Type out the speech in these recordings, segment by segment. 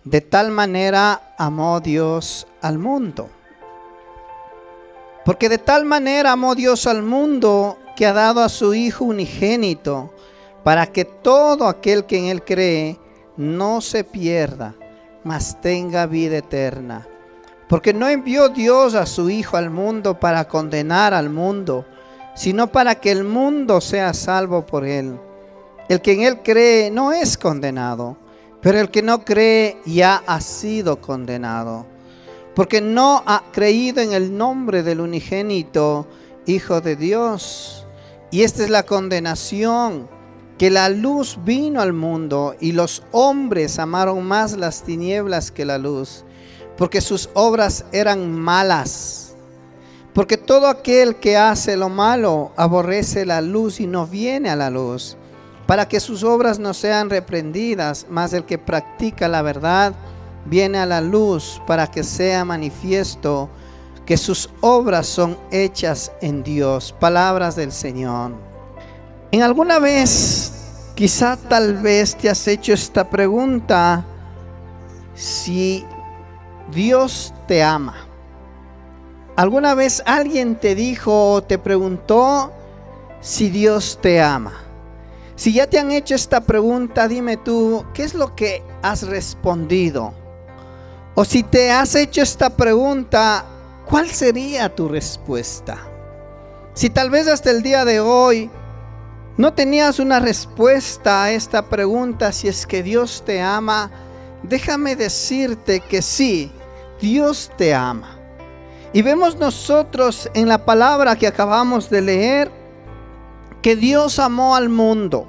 De tal manera amó Dios al mundo. Porque de tal manera amó Dios al mundo que ha dado a su Hijo unigénito, para que todo aquel que en Él cree no se pierda, mas tenga vida eterna. Porque no envió Dios a su Hijo al mundo para condenar al mundo, sino para que el mundo sea salvo por Él. El que en Él cree no es condenado, pero el que no cree ya ha sido condenado, porque no ha creído en el nombre del unigénito Hijo de Dios. Y esta es la condenación, que la luz vino al mundo y los hombres amaron más las tinieblas que la luz, porque sus obras eran malas. Porque todo aquel que hace lo malo aborrece la luz y no viene a la luz, para que sus obras no sean reprendidas. Mas el que practica la verdad viene a la luz, para que sea manifiesto que sus obras son hechas en Dios. Palabras del Señor. En alguna vez, quizá tal vez te has hecho esta pregunta: si Dios te ama. ¿Alguna vez alguien te dijo o te preguntó si Dios te ama? Si ya te han hecho esta pregunta, dime tú, ¿qué es lo que has respondido? O si te has hecho esta pregunta, ¿cuál sería tu respuesta? Si tal vez hasta el día de hoy no tenías una respuesta a esta pregunta, si es que Dios te ama, déjame decirte que sí, Dios te ama. Y vemos nosotros en la palabra que acabamos de leer que Dios amó al mundo.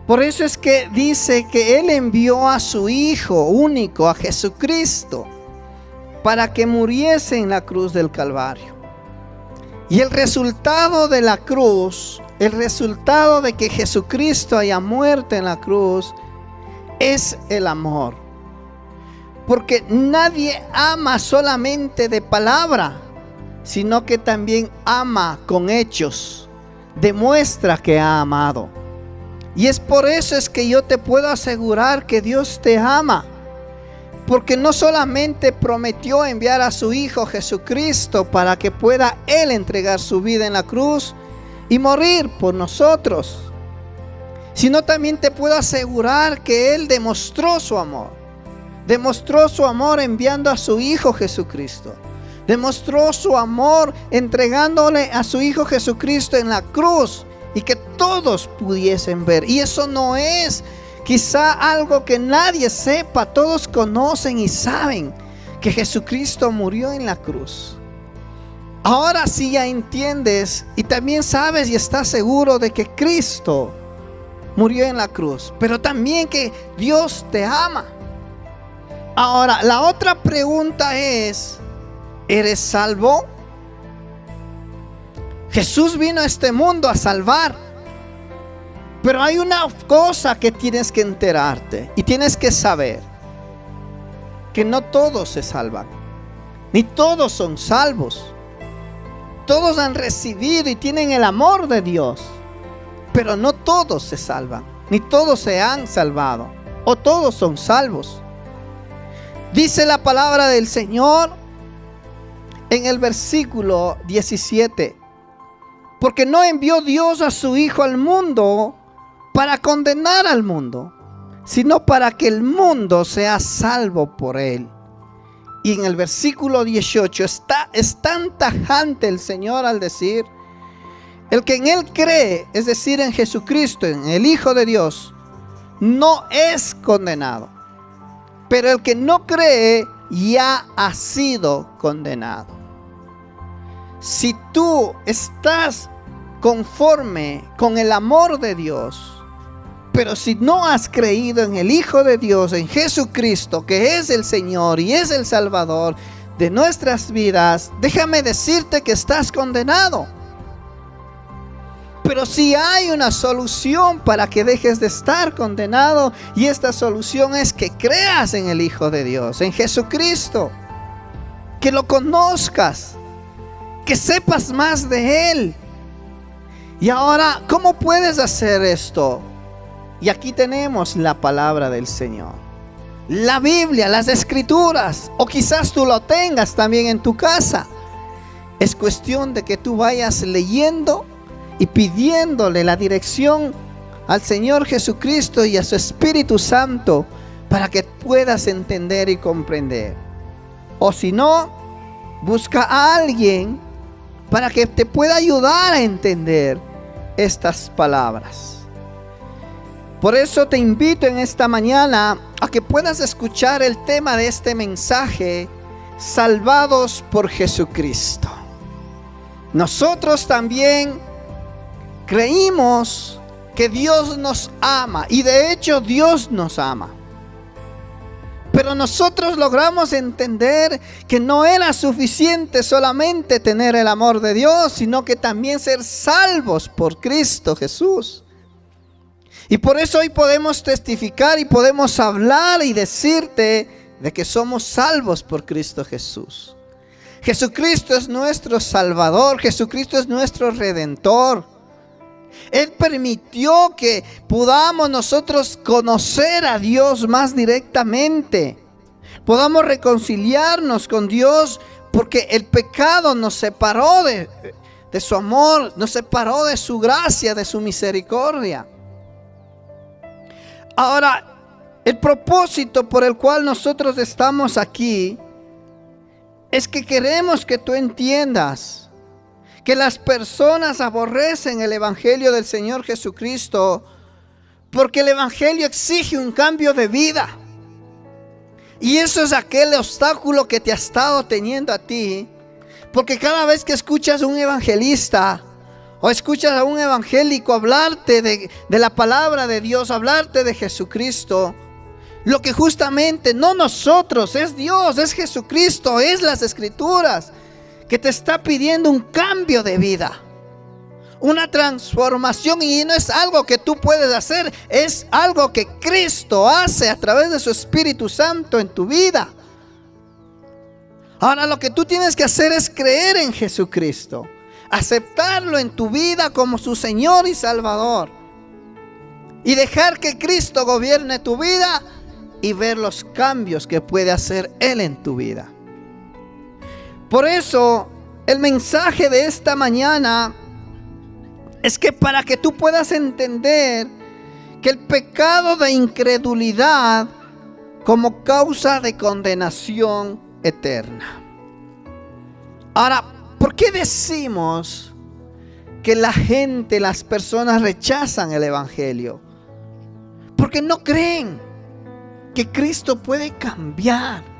Por eso es que dice que Él envió a su Hijo único, a Jesucristo, para que muriese en la cruz del Calvario. Y el resultado de la cruz, el resultado de que Jesucristo haya muerto en la cruz, es el amor. Porque nadie ama solamente de palabra, sino que también ama con hechos, demuestra que ha amado. Y es por eso es que yo te puedo asegurar que Dios te ama, porque no solamente prometió enviar a su Hijo Jesucristo para que pueda Él entregar su vida en la cruz y morir por nosotros, sino también te puedo asegurar que Él demostró su amor. Demostró su amor enviando a su Hijo Jesucristo. Demostró su amor entregándole a su Hijo Jesucristo en la cruz y que todos pudiesen ver. Y eso no es quizá algo que nadie sepa. Todos conocen y saben que Jesucristo murió en la cruz. Ahora sí ya entiendes y también sabes y estás seguro de que Cristo murió en la cruz, pero también que Dios te ama. Ahora, la otra pregunta es: ¿eres salvo? Jesús vino a este mundo a salvar. Pero hay una cosa que tienes que enterarte y tienes que saber: que no todos se salvan, ni todos son salvos. Todos han recibido y tienen el amor de Dios, pero no todos se salvan, ni todos se han salvado, o todos son salvos. Dice la palabra del Señor en el versículo 17: porque no envió Dios a su Hijo al mundo para condenar al mundo, sino para que el mundo sea salvo por Él. Y en el versículo 18 es tan tajante el Señor al decir: el que en Él cree, es decir, en Jesucristo, en el Hijo de Dios, no es condenado. Pero el que no cree ya ha sido condenado. Si tú estás conforme con el amor de Dios, pero si no has creído en el Hijo de Dios, en Jesucristo, que es el Señor y es el Salvador de nuestras vidas, déjame decirte que estás condenado. Pero sí hay una solución para que dejes de estar condenado, y esta solución es que creas en el Hijo de Dios, en Jesucristo, que lo conozcas, que sepas más de Él. Y ahora, ¿cómo puedes hacer esto? Y aquí tenemos la palabra del Señor. la Biblia, las Escrituras, o quizás tú lo tengas también en tu casa. Es cuestión de que tú vayas leyendo y pidiéndole la dirección al Señor Jesucristo y a su Espíritu Santo para que puedas entender y comprender. O si no, busca a alguien para que te pueda ayudar a entender estas palabras. Por eso te invito en esta mañana a que puedas escuchar el tema de este mensaje: salvados por Jesucristo. Nosotros también creímos que Dios nos ama, y de hecho Dios nos ama. Pero nosotros logramos entender que no era suficiente solamente tener el amor de Dios, sino que también ser salvos por Cristo Jesús. Y por eso hoy podemos testificar y podemos hablar y decirte de que somos salvos por Cristo Jesús. Jesucristo es nuestro Salvador, Jesucristo es nuestro Redentor. Él permitió que podamos nosotros conocer a Dios más directamente. Podamos reconciliarnos con Dios, porque el pecado nos separó de su amor, nos separó de su gracia, de su misericordia. Ahora, el propósito por el cual nosotros estamos aquí es que queremos que tú entiendas que las personas aborrecen el Evangelio del Señor Jesucristo porque el Evangelio exige un cambio de vida. Y eso es aquel obstáculo que te ha estado teniendo a ti, porque cada vez que escuchas a un evangelista o escuchas a un evangélico hablarte de la palabra de Dios, hablarte de Jesucristo, lo que justamente no nosotros, es Dios, es Jesucristo, es las Escrituras, que te está pidiendo un cambio de vida, una transformación. Y no es algo que tú puedes hacer, es algo que Cristo hace a través de su Espíritu Santo en tu vida. Ahora lo que tú tienes que hacer es creer en Jesucristo, aceptarlo en tu vida como su Señor y Salvador, y dejar que Cristo gobierne tu vida y ver los cambios que puede hacer Él en tu vida. Por eso el mensaje de esta mañana es que para que tú puedas entender que el pecado de incredulidad como causa de condenación eterna. Ahora, ¿por qué decimos que la gente, las personas rechazan el Evangelio? Porque no creen que Cristo puede cambiar.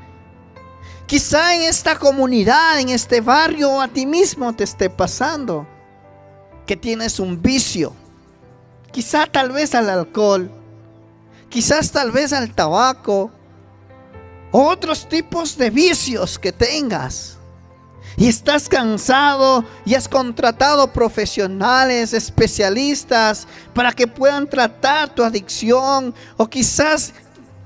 Quizá en esta comunidad, en este barrio, a ti mismo te esté pasando que tienes un vicio. Quizá tal vez al alcohol, quizás tal vez al tabaco, o otros tipos de vicios que tengas. Y estás cansado y has contratado profesionales, especialistas para que puedan tratar tu adicción. O quizás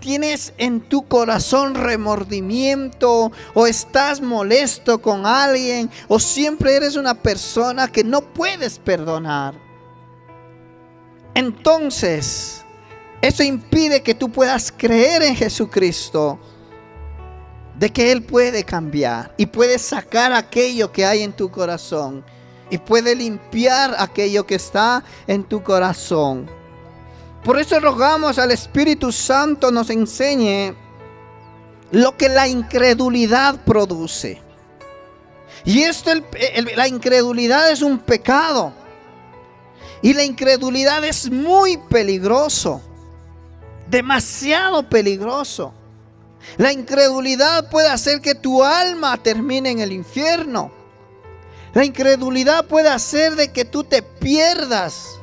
tienes en tu corazón remordimiento, o estás molesto con alguien, o siempre eres una persona que no puedes perdonar. Entonces, eso impide que tú puedas creer en Jesucristo, de que Él puede cambiar y puede sacar aquello que hay en tu corazón y puede limpiar aquello que está en tu corazón. Por eso rogamos al Espíritu Santo nos enseñe lo que la incredulidad produce. Y la incredulidad es un pecado. Y la incredulidad es muy peligroso, demasiado peligroso. La incredulidad puede hacer que tu alma termine en el infierno. La incredulidad puede hacer de que tú te pierdas.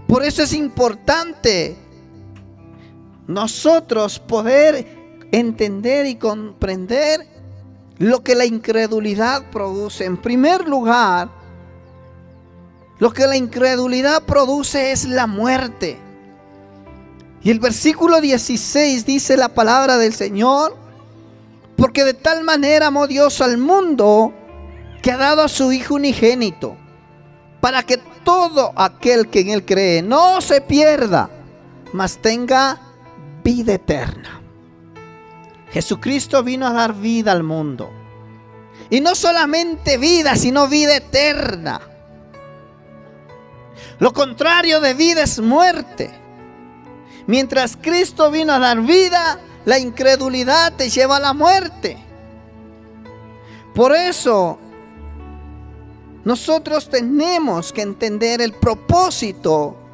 Por eso es importante nosotros poder entender y comprender lo que la incredulidad produce. En primer lugar, lo que la incredulidad produce es la muerte. Y el versículo 16 dice la palabra del Señor: porque de tal manera amó Dios al mundo, que ha dado a su Hijo unigénito, para que todo aquel que en Él cree no se pierda, mas tenga vida eterna. Jesucristo vino a dar vida al mundo. Y no solamente vida, sino vida eterna. Lo contrario de vida es muerte. Mientras Cristo vino a dar vida, la incredulidad te lleva a la muerte. Por eso, nosotros tenemos que entender el propósito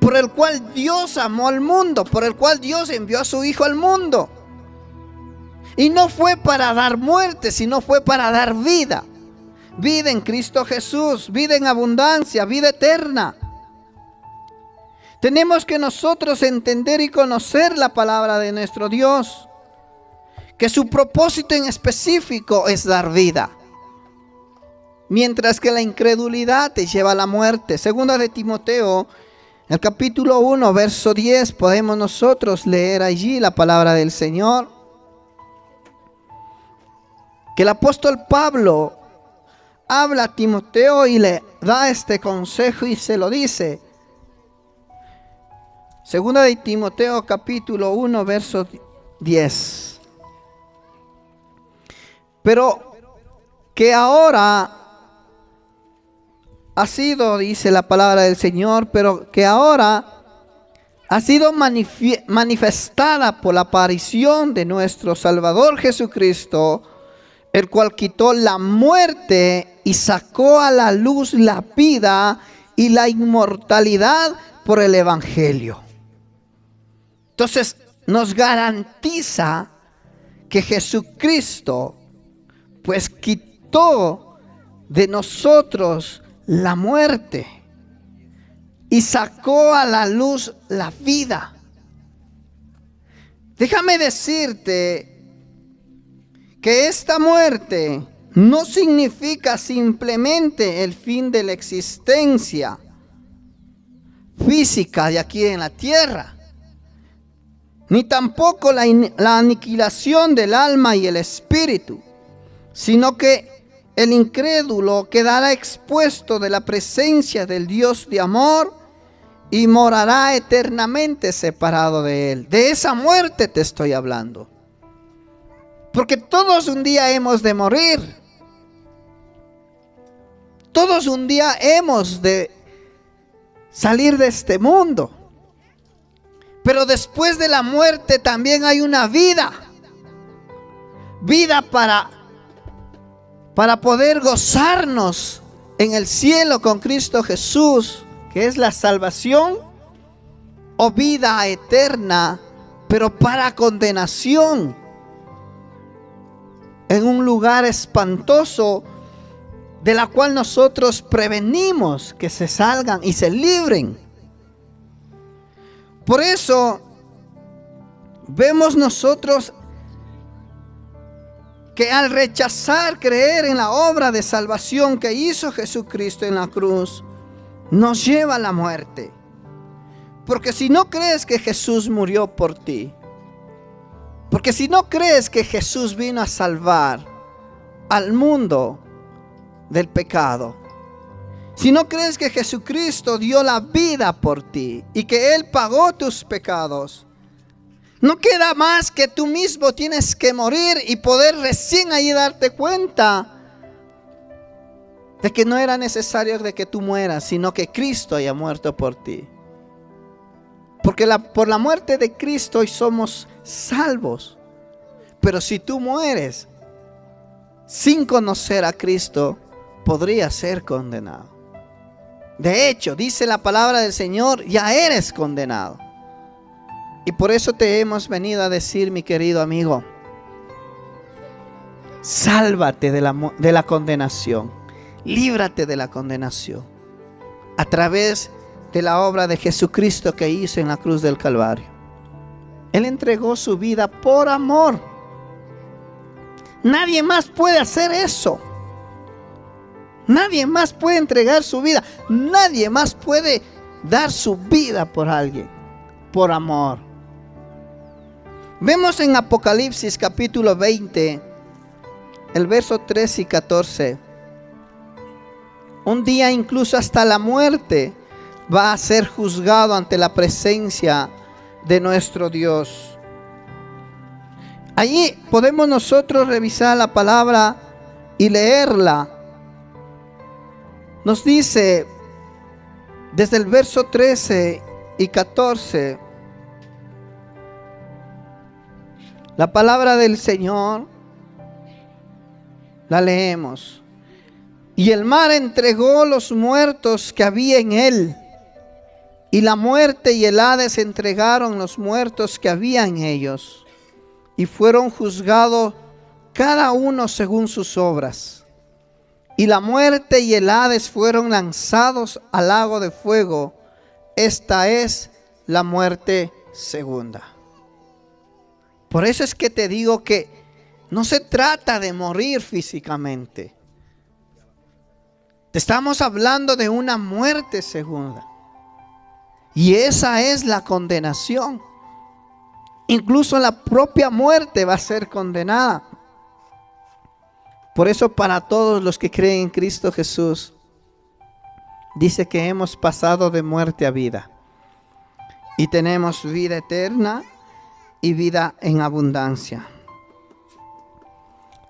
por el cual Dios amó al mundo, por el cual Dios envió a su Hijo al mundo. Y no fue para dar muerte, sino fue para dar vida. Vida en Cristo Jesús, vida en abundancia, vida eterna. Tenemos que nosotros entender y conocer la palabra de nuestro Dios, que su propósito en específico es dar vida, mientras que la incredulidad te lleva a la muerte. Segunda de Timoteo, el capítulo 1, verso 10, podemos nosotros leer allí la palabra del Señor, que el apóstol Pablo habla a Timoteo y le da este consejo y se lo dice. Segunda de Timoteo capítulo 1 verso 10. Pero que ahora ha sido, dice la palabra del Señor, pero que ahora ha sido manifestada por la aparición de nuestro Salvador Jesucristo, el cual quitó la muerte y sacó a la luz la vida y la inmortalidad por el Evangelio. Entonces nos garantiza que Jesucristo pues quitó de nosotros la muerte y sacó a la luz la vida. Déjame decirte que esta muerte no significa simplemente el fin de la existencia física de aquí en la tierra, ni tampoco la aniquilación del alma y el espíritu, sino que el incrédulo quedará expuesto de la presencia del Dios de amor y morará eternamente separado de Él. De esa muerte te estoy hablando. Porque todos un día hemos de morir. Todos un día hemos de salir de este mundo. Pero después de la muerte también hay una vida. Vida para poder gozarnos en el cielo con Cristo Jesús, que es la salvación, o vida eterna, pero para condenación, en un lugar espantoso, de la cual nosotros prevenimos que se salgan y se libren. Por eso vemos nosotros que al rechazar creer en la obra de salvación que hizo Jesucristo en la cruz, nos lleva a la muerte. Porque si no crees que Jesús murió por ti, porque si no crees que Jesús vino a salvar al mundo del pecado, si no crees que Jesucristo dio la vida por ti y que Él pagó tus pecados, no queda más que tú mismo tienes que morir y poder recién ahí darte cuenta de que no era necesario de que tú mueras, sino que Cristo haya muerto por ti. Porque por la muerte de Cristo hoy somos salvos. Pero si tú mueres sin conocer a Cristo, podrías ser condenado. De hecho, dice la palabra del Señor, ya eres condenado. Y por eso te hemos venido a decir, mi querido amigo, sálvate de la condenación. Líbrate de la condenación a través de la obra de Jesucristo que hizo en la cruz del Calvario. Él entregó su vida por amor. Nadie más puede hacer eso. Nadie más puede entregar su vida. Nadie más puede dar su vida por alguien, por amor. Vemos en Apocalipsis capítulo 20, el verso 13 y 14. Un día incluso hasta la muerte va a ser juzgado ante la presencia de nuestro Dios. Allí podemos nosotros revisar la palabra y leerla. Nos dice desde el verso 13 y 14, la palabra del Señor, la leemos. Y el mar entregó los muertos que había en él, y la muerte y el Hades entregaron los muertos que había en ellos, y fueron juzgados cada uno según sus obras. Y la muerte y el Hades fueron lanzados al lago de fuego. Esta es la muerte segunda. Por eso es que te digo que no se trata de morir físicamente. Te estamos hablando de una muerte segunda. Y esa es la condenación. Incluso la propia muerte va a ser condenada. Por eso para todos los que creen en Cristo Jesús, dice que hemos pasado de muerte a vida. Y tenemos vida eterna y vida en abundancia.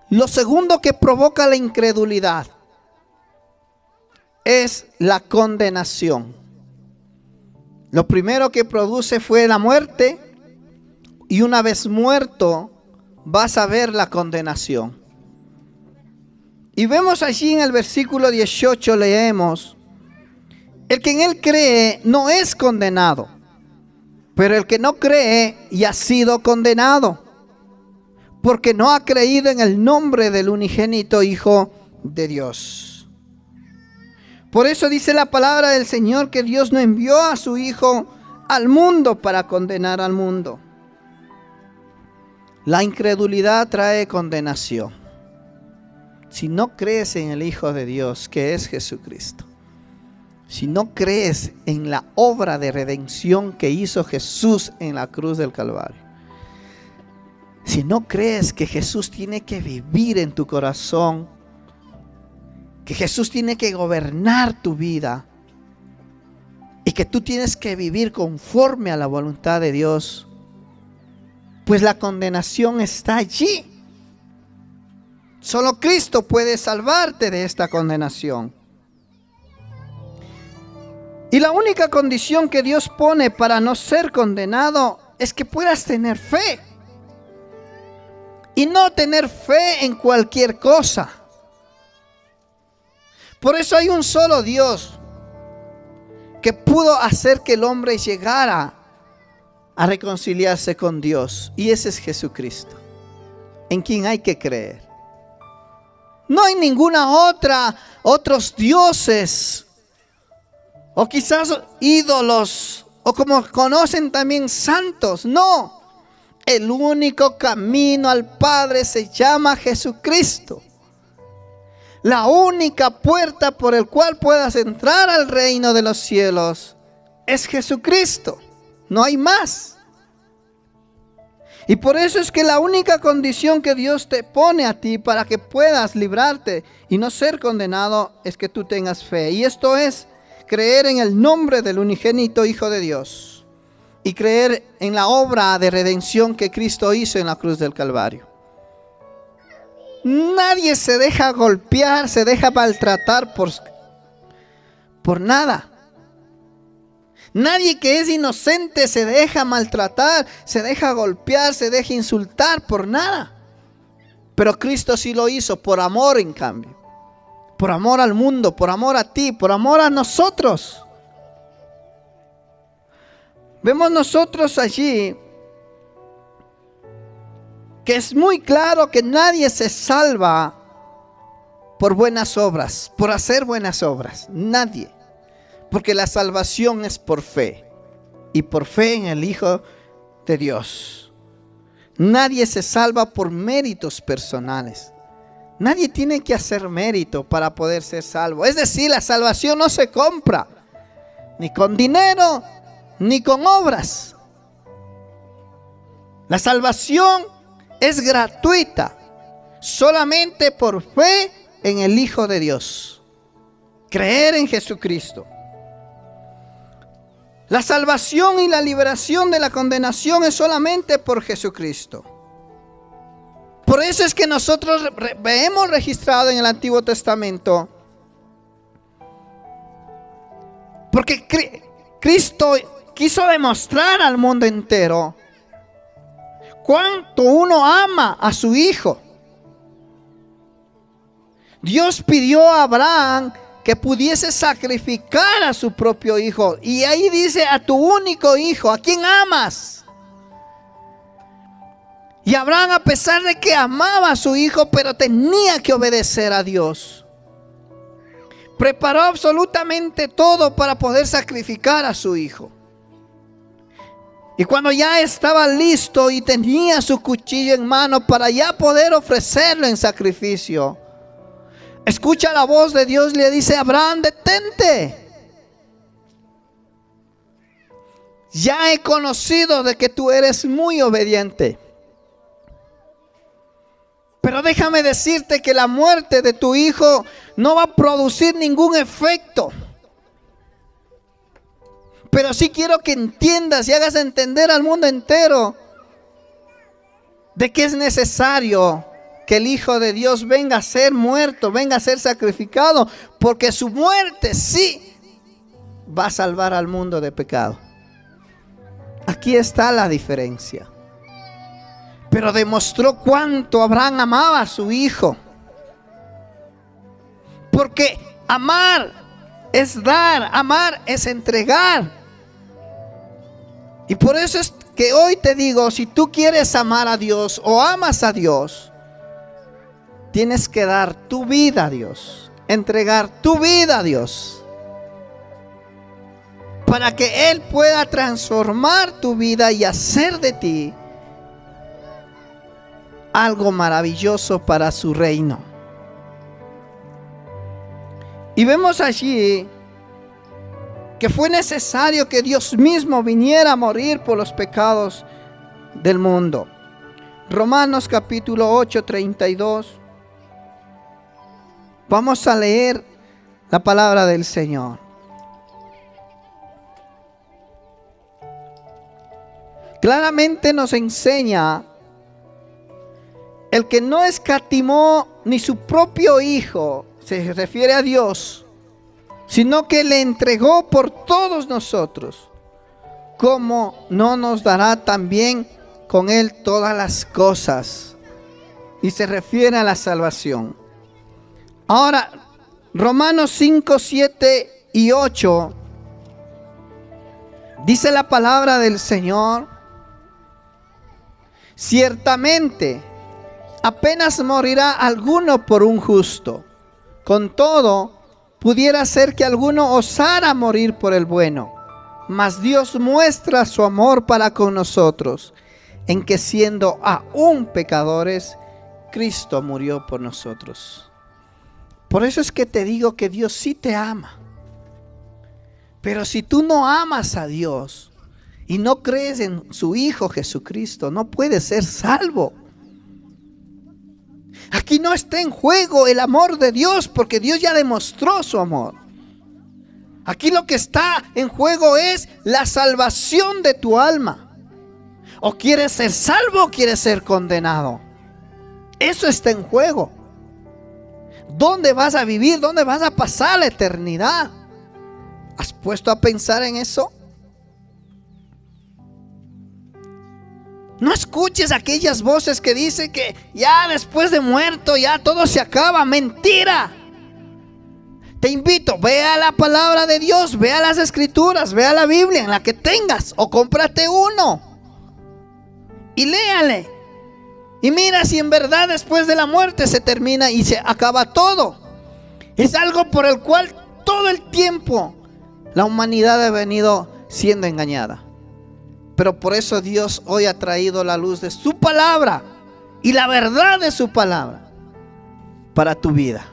Lo segundo que provoca la incredulidad es la condenación. Lo primero que produce fue la muerte, y una vez muerto vas a ver la condenación. Y vemos allí en el versículo 18, leemos: el que en él cree no es condenado, pero el que no cree ya ha sido condenado, porque no ha creído en el nombre del unigénito Hijo de Dios. Por eso dice la palabra del Señor que Dios no envió a su Hijo al mundo para condenar al mundo. La incredulidad trae condenación. Si no crees en el Hijo de Dios, que es Jesucristo, si no crees en la obra de redención que hizo Jesús en la cruz del Calvario, si no crees que Jesús tiene que vivir en tu corazón, que Jesús tiene que gobernar tu vida y que tú tienes que vivir conforme a la voluntad de Dios, pues la condenación está allí. Solo Cristo puede salvarte de esta condenación. Y la única condición que Dios pone para no ser condenado es que puedas tener fe. Y no tener fe en cualquier cosa. Por eso hay un solo Dios que pudo hacer que el hombre llegara a reconciliarse con Dios. Y ese es Jesucristo, en quien hay que creer. No hay ninguna otros dioses, o quizás ídolos, o como conocen también santos. No, el único camino al Padre se llama Jesucristo. La única puerta por el cual puedas entrar al reino de los cielos es Jesucristo. No hay más. Y por eso es que la única condición que Dios te pone a ti para que puedas librarte y no ser condenado es que tú tengas fe. Y esto es creer en el nombre del unigénito Hijo de Dios y creer en la obra de redención que Cristo hizo en la cruz del Calvario. Nadie se deja golpear, se deja maltratar por nada. Nadie que es inocente se deja maltratar, se deja golpear, se deja insultar por nada. Pero Cristo sí lo hizo por amor, en cambio. Por amor al mundo, por amor a ti, por amor a nosotros. Vemos nosotros allí que es muy claro que nadie se salva por buenas obras, por hacer buenas obras. Nadie. Porque la salvación es por fe. Y por fe en el Hijo de Dios. Nadie se salva por méritos personales. Nadie tiene que hacer mérito para poder ser salvo. Es decir, la salvación no se compra. Ni con dinero, ni con obras. La salvación es gratuita. Solamente por fe en el Hijo de Dios. Creer en Jesucristo. La salvación y la liberación de la condenación es solamente por Jesucristo. Por eso es que nosotros vemos registrado en el Antiguo Testamento, porque Cristo quiso demostrar al mundo entero cuánto uno ama a su Hijo. Dios pidió a Abraham que pudiese sacrificar a su propio hijo. Y ahí dice: a tu único hijo, a quien amas. Y Abraham, a pesar de que amaba a su hijo, pero tenía que obedecer a Dios, preparó absolutamente todo para poder sacrificar a su hijo. Y cuando ya estaba listo y tenía su cuchillo en mano para ya poder ofrecerlo en sacrificio, escucha la voz de Dios, le dice: Abraham, detente. Ya he conocido de que tú eres muy obediente. Pero déjame decirte que la muerte de tu hijo no va a producir ningún efecto. Pero sí quiero que entiendas y hagas entender al mundo entero de que es necesario que el Hijo de Dios venga a ser muerto, venga a ser sacrificado, porque su muerte sí va a salvar al mundo de pecado. Aquí está la diferencia. Pero demostró cuánto Abraham amaba a su hijo. Porque amar es dar, amar es entregar. Y por eso es que hoy te digo, si tú quieres amar a Dios o amas a Dios, tienes que dar tu vida a Dios, entregar tu vida a Dios, para que Él pueda transformar tu vida y hacer de ti algo maravilloso para su reino. Y vemos allí que fue necesario que Dios mismo viniera a morir por los pecados del mundo. Romanos capítulo 8, 32. Vamos a leer la palabra del Señor. Claramente nos enseña el que no escatimó ni su propio Hijo, se refiere a Dios, sino que le entregó por todos nosotros. ¿Cómo no nos dará también con Él todas las cosas? Y se refiere a la salvación. Ahora, Romanos 5, 7 y 8, dice la palabra del Señor: ciertamente, apenas morirá alguno por un justo. Con todo, pudiera ser que alguno osara morir por el bueno. Mas Dios muestra su amor para con nosotros, en que siendo aún pecadores, Cristo murió por nosotros. Por eso es que te digo que Dios sí te ama. Pero si tú no amas a Dios y no crees en su Hijo Jesucristo, no puedes ser salvo. Aquí no está en juego el amor de Dios, porque Dios ya demostró su amor. Aquí lo que está en juego es la salvación de tu alma. O quieres ser salvo o quieres ser condenado. Eso está en juego. ¿Dónde vas a vivir? ¿Dónde vas a pasar la eternidad? ¿Has puesto a pensar en eso? No escuches aquellas voces que dicen que ya después de muerto ya todo se acaba. Mentira. Te invito, ve a la palabra de Dios, ve a las escrituras, ve a la Biblia en la que tengas, o cómprate uno y léale. Y mira si en verdad después de la muerte se termina y se acaba todo. Es algo por el cual todo el tiempo la humanidad ha venido siendo engañada. Pero por eso Dios hoy ha traído la luz de su palabra y la verdad de su palabra para tu vida.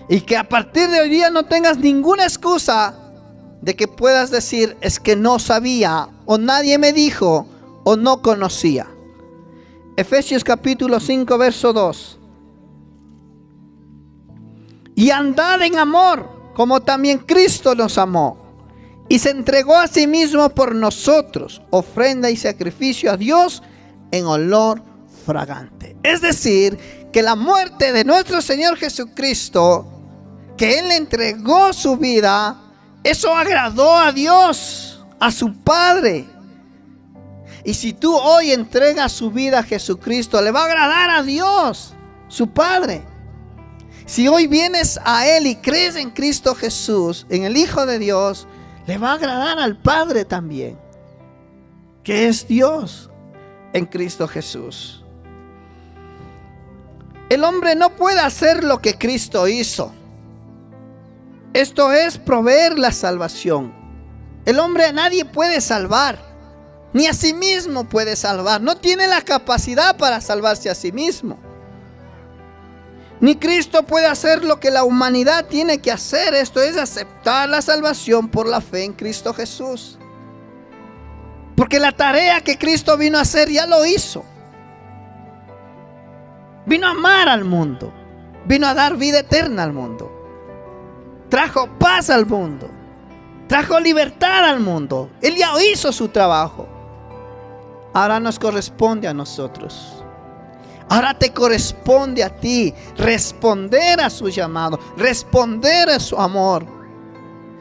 Y que a partir de hoy día no tengas ninguna excusa de que puedas decir: es que no sabía, o nadie me dijo, o no conocía. Efesios capítulo 5, verso 2. Y andad en amor, como también Cristo nos amó, y se entregó a sí mismo por nosotros, ofrenda y sacrificio a Dios en olor fragante. Es decir, que la muerte de nuestro Señor Jesucristo, que Él le entregó su vida, eso agradó a Dios, a su Padre. Y si tú hoy entregas su vida a Jesucristo, le va a agradar a Dios, su Padre. Si hoy vienes a Él y crees en Cristo Jesús, en el Hijo de Dios, le va a agradar al Padre también, que es Dios en Cristo Jesús. El hombre no puede hacer lo que Cristo hizo. Esto es proveer la salvación. El hombre a nadie puede salvar, ni a sí mismo puede salvar. No tiene la capacidad para salvarse a sí mismo. Ni Cristo puede hacer lo que la humanidad tiene que hacer. Esto es aceptar la salvación por la fe en Cristo Jesús. Porque la tarea que Cristo vino a hacer ya lo hizo. Vino a amar al mundo. Vino a dar vida eterna al mundo. Trajo paz al mundo. Trajo libertad al mundo. Él ya hizo su trabajo. Ahora nos corresponde a nosotros. Ahora te corresponde a ti responder a su llamado, responder a su amor,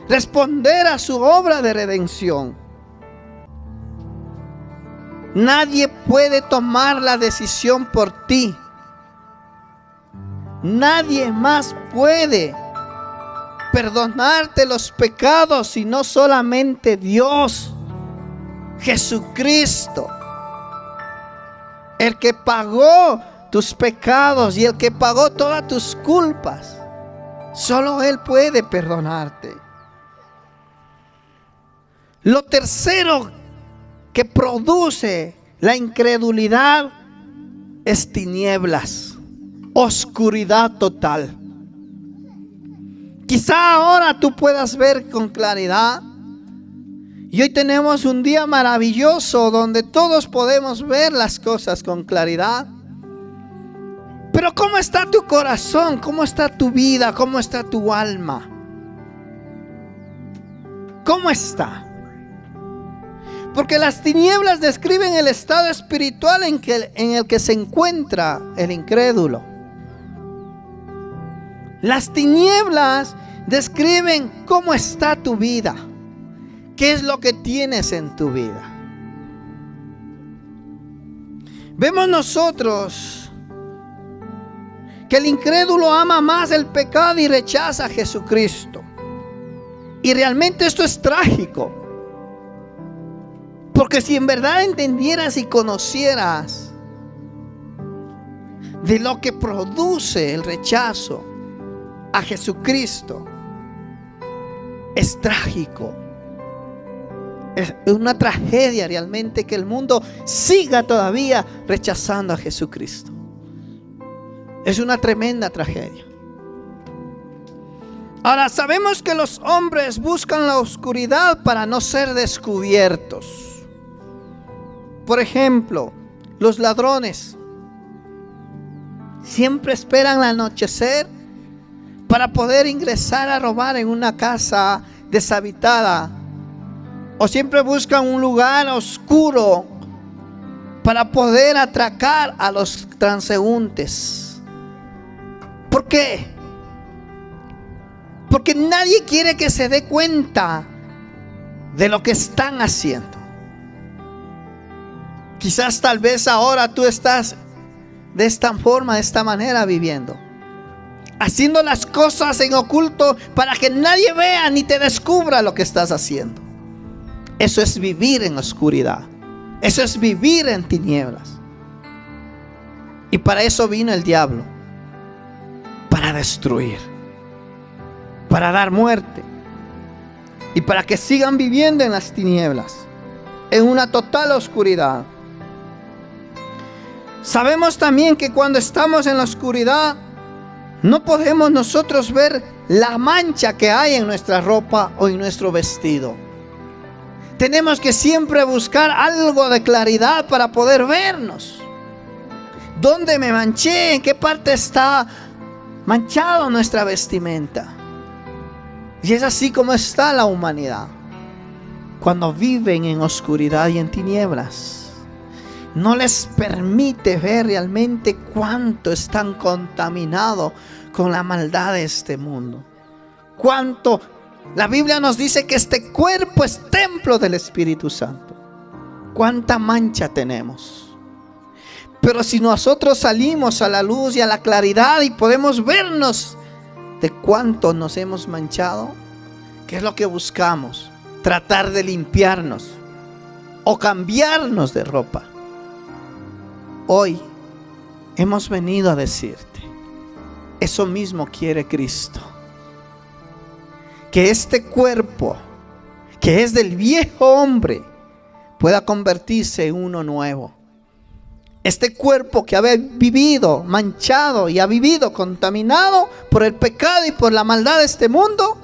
responder a su obra de redención. Nadie puede tomar la decisión por ti. Nadie más puede perdonarte los pecados, sino solamente Dios, Jesucristo. El que pagó tus pecados y el que pagó todas tus culpas. Solo Él puede perdonarte. Lo tercero que produce la incredulidad es tinieblas, oscuridad total. Quizá ahora tú puedas ver con claridad. Y hoy tenemos un día maravilloso donde todos podemos ver las cosas con claridad. Pero ¿cómo está tu corazón? ¿Cómo está tu vida? ¿Cómo está tu alma? ¿Cómo está? Porque las tinieblas describen el estado espiritual en el que se encuentra el incrédulo. Las tinieblas describen cómo está tu vida. ¿Qué es lo que tienes en tu vida? Vemos nosotros que el incrédulo ama más el pecado y rechaza a Jesucristo. Y realmente esto es trágico. Porque si en verdad entendieras y conocieras de lo que produce el rechazo a Jesucristo, es trágico. Es una tragedia realmente que el mundo siga todavía rechazando a Jesucristo. Es una tremenda tragedia. Ahora sabemos que los hombres buscan la oscuridad para no ser descubiertos. Por ejemplo, los ladrones siempre esperan al anochecer para poder ingresar a robar en una casa deshabitada. O siempre buscan un lugar oscuro para poder atracar a los transeúntes. ¿Por qué? Porque nadie quiere que se dé cuenta de lo que están haciendo. Quizás tal vez ahora tú estás de esta forma, de esta manera viviendo. Haciendo las cosas en oculto para que nadie vea ni te descubra lo que estás haciendo. Eso es vivir en oscuridad. Eso es vivir en tinieblas. Y para eso vino el diablo. Para destruir. Para dar muerte. Y para que sigan viviendo en las tinieblas. En una total oscuridad. Sabemos también que cuando estamos en la oscuridad, no podemos nosotros ver la mancha que hay en nuestra ropa o en nuestro vestido. Tenemos que siempre buscar algo de claridad para poder vernos. ¿Dónde me manché? ¿En qué parte está manchado nuestra vestimenta? Y es así como está la humanidad. cuando viven en oscuridad y en tinieblas. No les permite ver realmente cuánto están contaminados con la maldad de este mundo. Cuánto la Biblia nos dice que este cuerpo es templo del Espíritu Santo. Cuánta mancha tenemos. Pero si nosotros salimos a la luz y a la claridad y podemos vernos de cuánto nos hemos manchado, ¿qué es lo que buscamos? Tratar de limpiarnos o cambiarnos de ropa. Hoy hemos venido a decirte, eso mismo quiere Cristo. Que este cuerpo, que es del viejo hombre, pueda convertirse en uno nuevo. Este cuerpo que ha vivido manchado y ha vivido contaminado por el pecado y por la maldad de este mundo,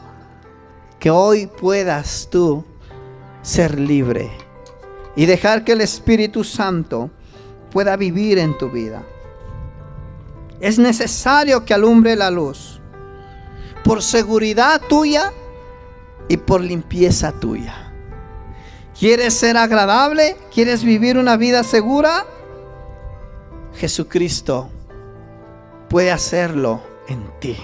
que hoy puedas tú ser libre y dejar que el Espíritu Santo pueda vivir en tu vida. Es necesario que alumbre la luz por seguridad tuya y por limpieza tuya. ¿Quieres ser agradable? ¿Quieres vivir una vida segura? Jesucristo puede hacerlo en ti.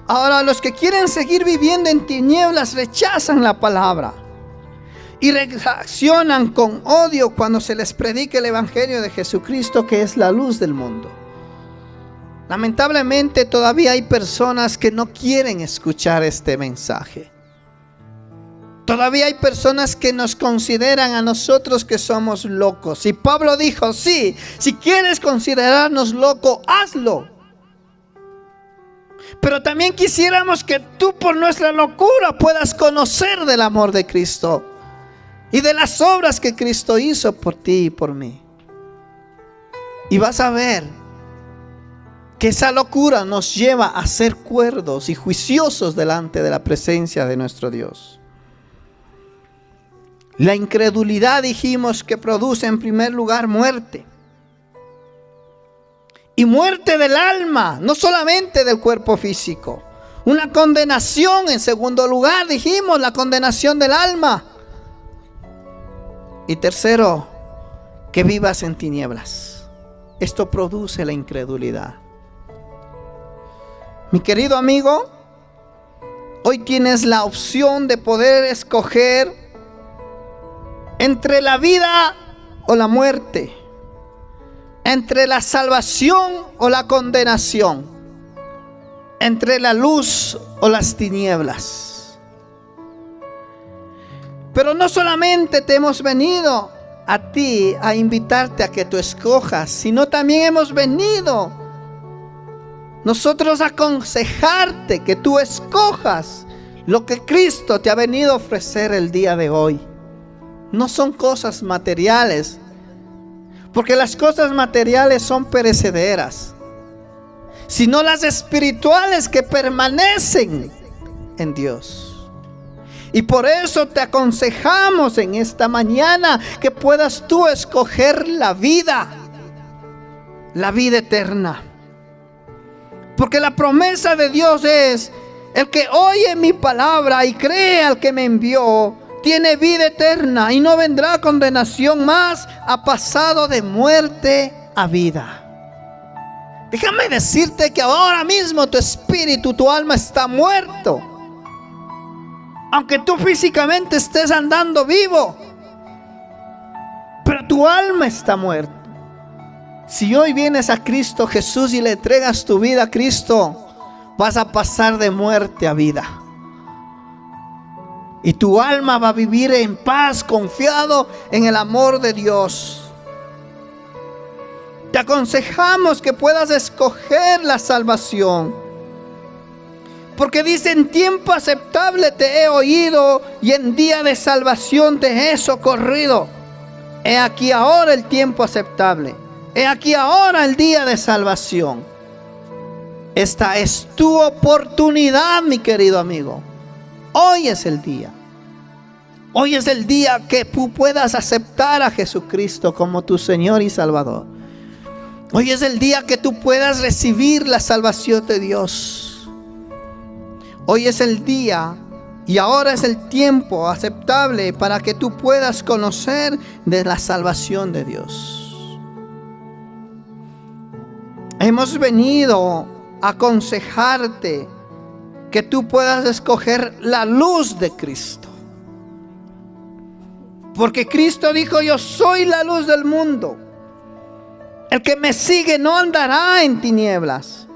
Ahora, los que quieren seguir viviendo en tinieblas rechazan la palabra y reaccionan con odio cuando se les predica el evangelio de Jesucristo, que es la luz del mundo. Lamentablemente todavía hay personas que no quieren escuchar este mensaje. Todavía hay personas que nos consideran a nosotros que somos locos. Y Pablo dijo, sí, si quieres considerarnos locos, hazlo. Pero también quisiéramos que tú por nuestra locura puedas conocer del amor de Cristo y de las obras que Cristo hizo por ti y por mí. Y vas a ver que esa locura nos lleva a ser cuerdos y juiciosos delante de la presencia de nuestro Dios. La incredulidad, dijimos, que produce en primer lugar muerte. Y muerte del alma, no solamente del cuerpo físico. Una condenación en segundo lugar, dijimos, la condenación del alma. Y tercero, que vivas en tinieblas. Esto produce la incredulidad. Mi querido amigo, hoy tienes la opción de poder escoger entre la vida o la muerte, entre la salvación o la condenación, entre la luz o las tinieblas. Pero no solamente te hemos venido a ti a invitarte a que tú escojas, sino también hemos venido nosotros a aconsejarte que tú escojas lo que Cristo te ha venido a ofrecer el día de hoy. No son cosas materiales, porque las cosas materiales son perecederas, sino las espirituales que permanecen en Dios. Y por eso te aconsejamos en esta mañana que puedas tú escoger la vida eterna. Porque la promesa de Dios es: el que oye mi palabra y cree al que me envió, tiene vida eterna y no vendrá condenación más, ha pasado de muerte a vida. Déjame decirte que ahora mismo tu espíritu, tu alma está muerto. Aunque tú físicamente estés andando vivo, pero tu alma está muerta. Si hoy vienes a Cristo Jesús y le entregas tu vida a Cristo, vas a pasar de muerte a vida. Y tu alma va a vivir en paz, confiado en el amor de Dios. Te aconsejamos que puedas escoger la salvación. Porque dice: en tiempo aceptable te he oído y en día de salvación te he socorrido. He aquí ahora el tiempo aceptable. He aquí ahora el día de salvación. Esta es tu oportunidad, mi querido amigo. Hoy es el día. Hoy es el día que tú puedas aceptar a Jesucristo como tu Señor y Salvador. Hoy es el día que tú puedas recibir la salvación de Dios. Hoy es el día Y ahora es el tiempo aceptable para que tú puedas conocer de la salvación de Dios. Hemos venido a aconsejarte que tú puedas escoger la luz de Cristo. Porque Cristo dijo: yo soy la luz del mundo. El que me sigue no andará en tinieblas,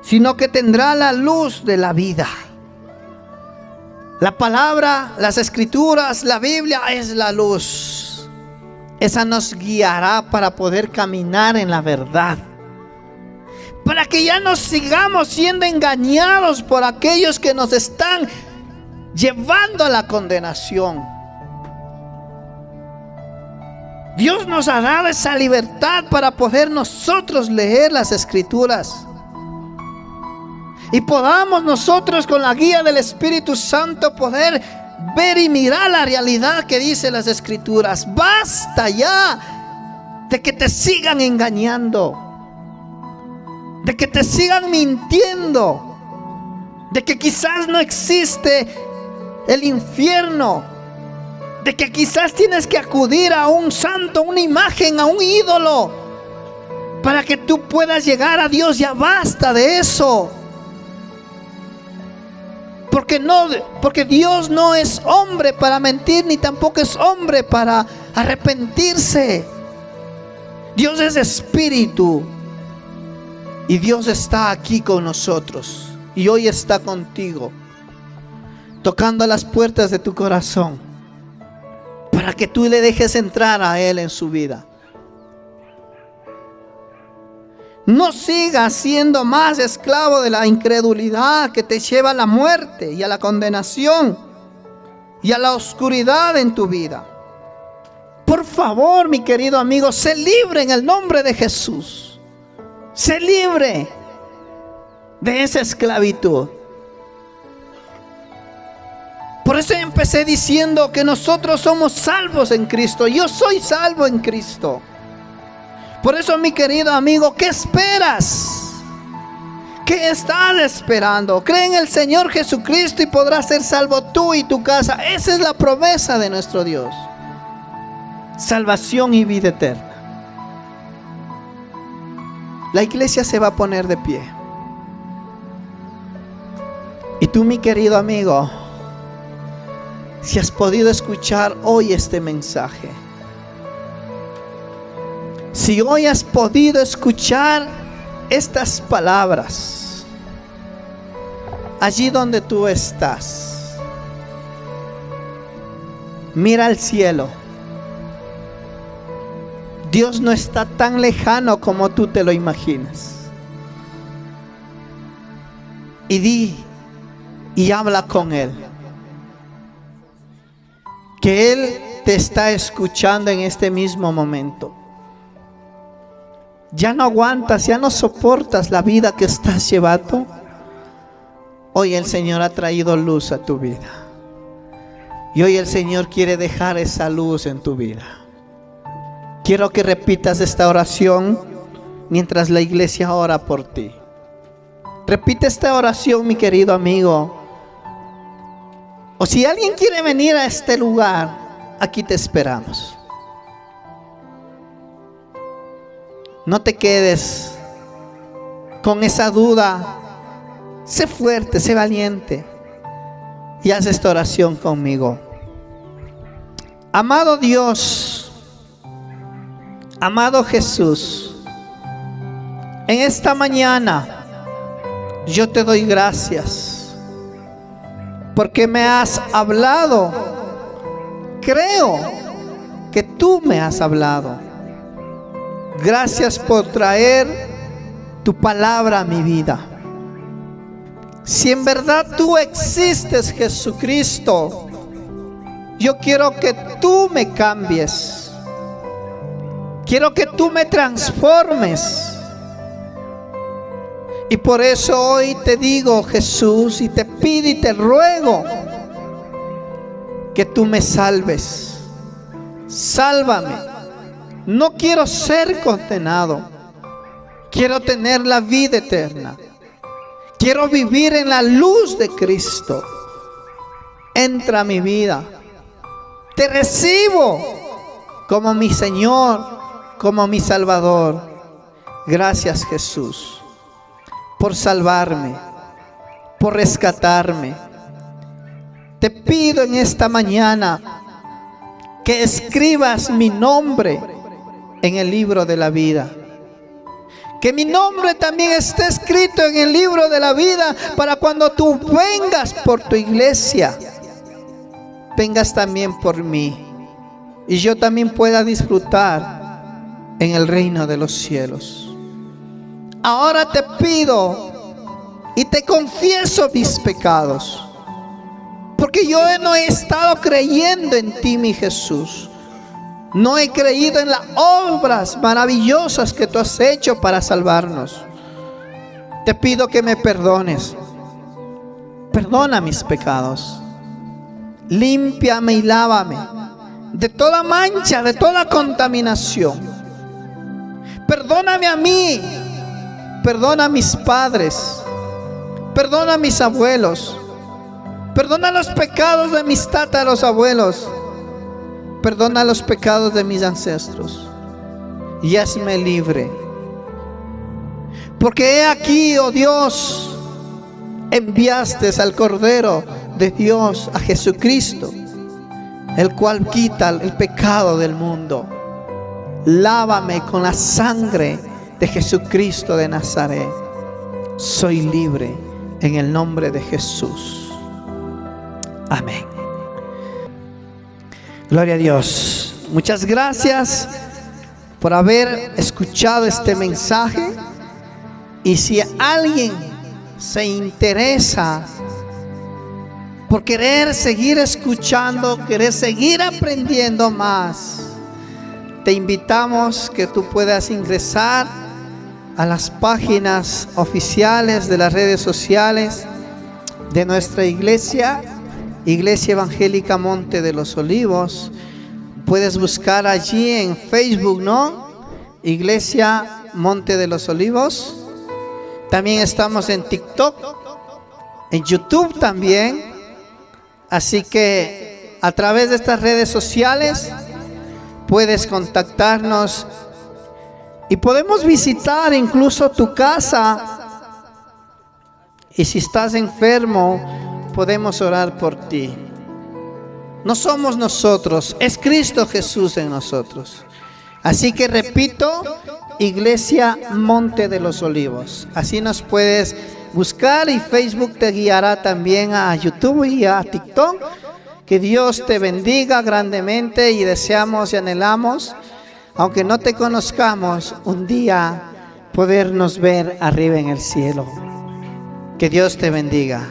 sino que tendrá la luz de la vida. La palabra, las escrituras, la Biblia es la luz. Esa nos guiará para poder caminar en la verdad. Para que ya no sigamos siendo engañados por aquellos que nos están llevando a la condenación. Dios nos ha dado esa libertad para poder nosotros leer las escrituras. Y podamos nosotros, con la guía del Espíritu Santo, poder ver y mirar la realidad que dice las escrituras. Basta ya de que te sigan engañando, de que te sigan mintiendo, de que quizás no existe el infierno, de que quizás tienes que acudir a un santo, a una imagen, a un ídolo, para que tú puedas llegar a Dios. Ya basta de eso. Porque Dios no es hombre para mentir, ni tampoco es hombre para arrepentirse. Dios es espíritu. Y Dios está aquí con nosotros. Y hoy está contigo, tocando las puertas de tu corazón, para que tú le dejes entrar a Él en su vida. No sigas siendo más esclavo de la incredulidad que te lleva a la muerte y a la condenación y a la oscuridad en tu vida. Por favor, mi querido amigo, sé libre en el nombre de Jesús. Sé libre de esa esclavitud. Por eso empecé diciendo que nosotros somos salvos en Cristo. Yo soy salvo en Cristo. Por eso, mi querido amigo, ¿qué esperas? ¿Qué estás esperando? Cree en el Señor Jesucristo y podrás ser salvo tú y tu casa. Esa es la promesa de nuestro Dios. Salvación y vida eterna. La iglesia se va a poner de pie. Y tú, mi querido amigo, si has podido escuchar hoy este mensaje, si hoy has podido escuchar estas palabras, allí donde tú estás, mira al cielo. Dios no está tan lejano como tú te lo imaginas. Y di y habla con Él, que Él te está escuchando en este mismo momento. Ya no aguantas, ya no soportas la vida que estás llevando. Hoy el Señor ha traído luz a tu vida. Y hoy el Señor quiere dejar esa luz en tu vida. Quiero que repitas esta oración mientras la iglesia ora por ti. Repite esta oración, mi querido amigo. O si alguien quiere venir a este lugar, aquí te esperamos. No te quedes con esa duda. Sé fuerte, sé valiente y haz esta oración conmigo. Amado Dios, amado Jesús, en esta mañana yo te doy gracias porque me has hablado. Creo que tú me has hablado. Gracias por traer tu palabra a mi vida. Si en verdad tú existes, Jesucristo, yo quiero que tú me cambies. Quiero que tú me transformes. Y por eso hoy te digo, Jesús, y te pido y te ruego que tú me salves. Sálvame. No quiero ser condenado. Quiero tener la vida eterna. Quiero vivir en la luz de Cristo. entra a mi vida. Te recibo como mi Señor, como mi Salvador. Gracias, Jesús, por salvarme, por rescatarme. Te pido en esta mañana que escribas mi nombre en el libro de la vida. Que mi nombre también esté escrito en el libro de la vida, para cuando tú vengas por tu iglesia, vengas también por mí, y yo también pueda disfrutar en el reino de los cielos. Ahora te pido y te confieso mis pecados, porque yo no he estado creyendo en ti, mi Jesús. No he creído en las obras maravillosas que tú has hecho para salvarnos. Te pido que me perdones. Perdona mis pecados. Límpiame y lávame de toda mancha, de toda contaminación. Perdóname a mí. Perdona a mis padres. Perdona a mis abuelos. Perdona los pecados de mis tatarabuelos. Perdona los pecados de mis ancestros y hazme libre. Porque he aquí, oh Dios, enviaste al Cordero de Dios, a Jesucristo, el cual quita el pecado del mundo. Lávame con la sangre de Jesucristo de Nazaret. Soy libre en el nombre de Jesús. Amén. Gloria a Dios. Muchas gracias por haber escuchado este mensaje. Y si alguien se interesa por querer seguir escuchando, querer seguir aprendiendo más, te invitamos que tú puedas ingresar a las páginas oficiales de las redes sociales de nuestra iglesia, Iglesia Evangélica Monte de los Olivos. Puedes buscar allí en Facebook, ¿no? Iglesia Monte de los Olivos. También estamos en TikTok, en YouTube también. Así que a través de estas redes sociales puedes contactarnos y podemos visitar incluso tu casa. Y si estás enfermo, podemos orar por ti. No somos nosotros, es Cristo Jesús en nosotros. Así que repito, Iglesia Monte de los Olivos. Así nos puedes buscar, y Facebook te guiará también a YouTube y a TikTok. Que Dios te bendiga grandemente, y deseamos y anhelamos, aunque no te conozcamos, un día podernos ver arriba en el cielo. Que Dios te bendiga.